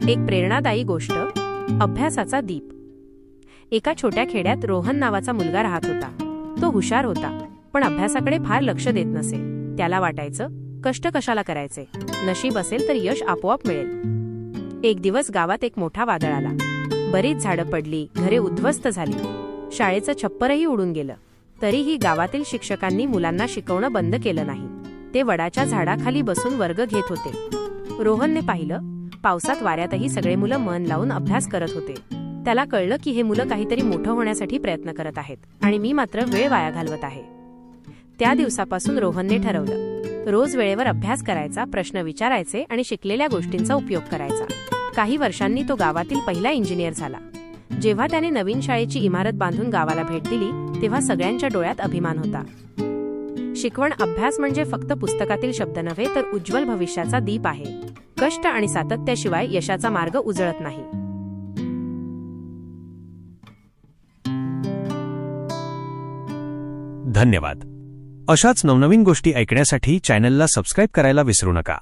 एक प्रेरणादायी गोष्ट, अभ्यासाचा दीप. एका छोट्या खेड्यात रोहन नावाचा मुलगा राहत होता. तो हुशार होता, पण अभ्यासाकडे फार लक्ष देत नसे. त्याला वाटायचं, कष्ट कशाला करायचे, नशीब असेल तर यश आपोआप मिळेल. एक दिवस गावात एक मोठा वादळ आला. बरीच झाडं पडली, घरे उद्ध्वस्त झाली, शाळेचं छप्परही उडून गेलं. तरीही गावातील शिक्षकांनी मुलांना शिकवणं बंद केलं नाही. ते वडाच्या झाडाखाली बसून वर्ग घेत होते. रोहनने पाहिलं, पावसात वाऱ्यातही सगळे मुलं मन लावून अभ्यास करत होते. त्याला कळलं की हे मुलं काहीतरी मोठं होण्यासाठी प्रयत्न करत आहेत आणि मी मात्र वेळ वाया घालवत आहे. त्या दिवसापासून रोहनने ठरवलं, रोज वेळेवर अभ्यास करायचा, प्रश्न विचारायचे आणि शिकलेल्या गोष्टींचा उपयोग करायचा. काही वर्षांनी तो गावातील पहिला इंजिनियर झाला. जेव्हा त्याने नवीन शाळेची इमारत बांधून गावाला भेट दिली, तेव्हा सगळ्यांच्या डोळ्यात अभिमान होता. शिकवण, अभ्यास म्हणजे फक्त पुस्तकातील शब्द नव्हे, तर उज्ज्वल भविष्याचा दीप आहे. कष्ट आणि सातत्याशिवाय यशाचा मार्ग उजळत नाही. धन्यवाद. अशाच नवनवीन गोष्टी ऐकण्यासाठी चॅनलला सबस्क्राईब करायला विसरू नका.